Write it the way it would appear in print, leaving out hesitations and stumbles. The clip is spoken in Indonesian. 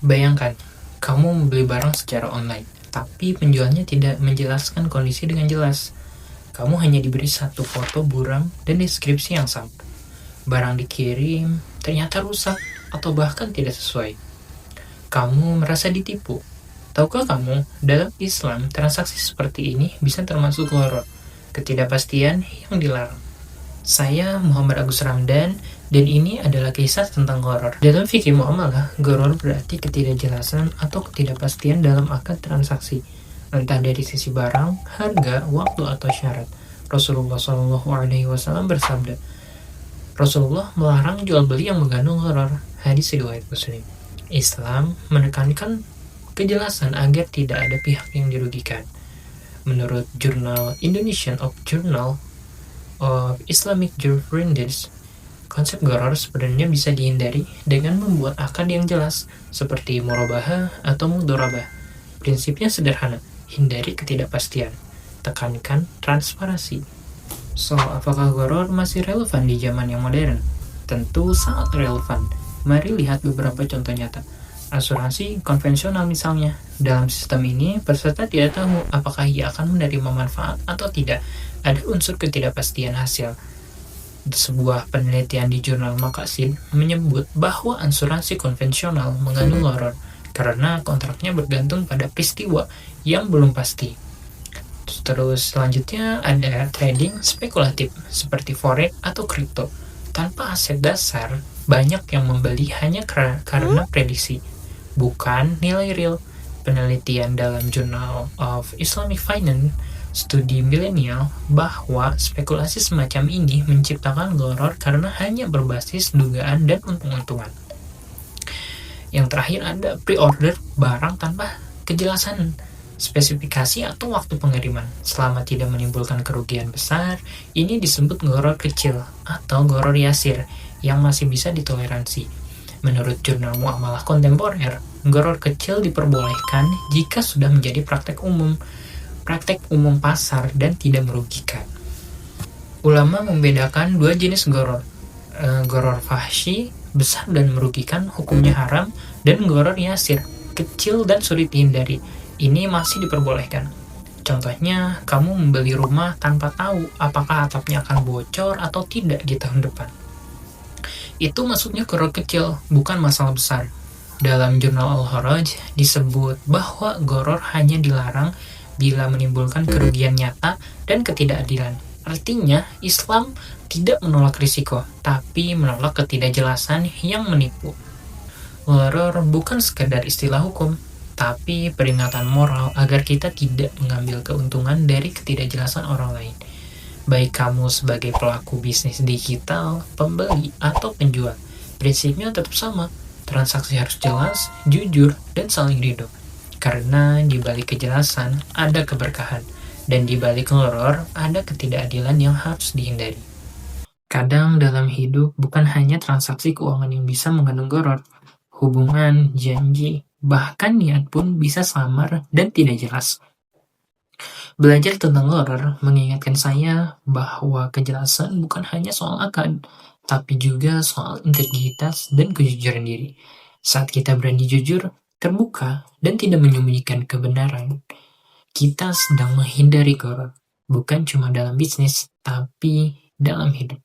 Bayangkan, kamu membeli barang secara online, tapi penjualnya tidak menjelaskan kondisi dengan jelas. Kamu hanya diberi satu foto buram dan deskripsi yang sama. Barang dikirim, ternyata rusak atau bahkan tidak sesuai. Kamu merasa ditipu. Tahukah kamu, dalam Islam, transaksi seperti ini bisa termasuk gharar, ketidakpastian yang dilarang. Saya Muhammad Agus Ramdan, dan ini adalah kisah tentang gharar. Dalam fikih muamalah, gharar berarti ketidakjelasan atau ketidakpastian dalam akad transaksi, entah dari sisi barang, harga, waktu, atau syarat. Rasulullah SAW bersabda, Rasulullah melarang jual beli yang mengandung gharar. Hadis riwayat Muslim. Islam menekankan kejelasan agar tidak ada pihak yang dirugikan. Menurut jurnal Indonesian Journal of Islamic Jurisprudence, konsep gharar sebenarnya bisa dihindari dengan membuat akad yang jelas, seperti murabahah atau mudharabah. Prinsipnya sederhana, hindari ketidakpastian, tekankan transparansi. So, apakah gharar masih relevan di zaman yang modern? Tentu sangat relevan. Mari lihat beberapa contoh nyata. Asuransi konvensional misalnya. Dalam sistem ini, peserta tidak tahu apakah ia akan menerima manfaat atau tidak. Ada unsur ketidakpastian hasil. Sebuah penelitian di jurnal Makasid menyebut bahwa asuransi konvensional mengandung gharar karena kontraknya bergantung pada peristiwa yang belum pasti. Terus selanjutnya ada trading spekulatif seperti forex atau kripto. Tanpa aset dasar, banyak yang membeli hanya karena prediksi, bukan nilai real. Penelitian dalam Journal of Islamic Finance studi milenial bahwa spekulasi semacam ini menciptakan gharar karena hanya berbasis dugaan dan untung-untungan. Yang terakhir ada pre-order barang tanpa kejelasan spesifikasi atau waktu pengiriman. Selama tidak menimbulkan kerugian besar, ini disebut gharar kecil atau gharar yasir yang masih bisa ditoleransi. Menurut jurnal muamalah kontemporer, gharar kecil diperbolehkan jika sudah menjadi praktek umum pasar dan tidak merugikan. Ulama membedakan dua jenis gharar. Gharar fahsy, besar dan merugikan, hukumnya haram, dan gharar yasir, kecil dan sulit dihindari. Ini masih diperbolehkan. Contohnya, kamu membeli rumah tanpa tahu apakah atapnya akan bocor atau tidak di tahun depan. Itu masuknya gharar kecil, bukan masalah besar. Dalam jurnal Al-Haraj disebut bahwa gharar hanya dilarang bila menimbulkan kerugian nyata dan ketidakadilan. Artinya, Islam tidak menolak risiko, tapi menolak ketidakjelasan yang menipu. Gharar bukan sekadar istilah hukum, tapi peringatan moral agar kita tidak mengambil keuntungan dari ketidakjelasan orang lain. Baik kamu sebagai pelaku bisnis digital, pembeli, atau penjual, prinsipnya tetap sama. Transaksi harus jelas, jujur, dan saling ridho. Karena di balik kejelasan ada keberkahan, dan di balik gharar ada ketidakadilan yang harus dihindari. Kadang dalam hidup bukan hanya transaksi keuangan yang bisa mengandung gharar, hubungan, janji, bahkan niat pun bisa samar dan tidak jelas. Belajar tentang gharar mengingatkan saya bahwa kejelasan bukan hanya soal akad, tapi juga soal integritas dan kejujuran diri. Saat kita berani jujur, terbuka, dan tidak menyembunyikan kebenaran, kita sedang menghindari gharar, bukan cuma dalam bisnis, tapi dalam hidup.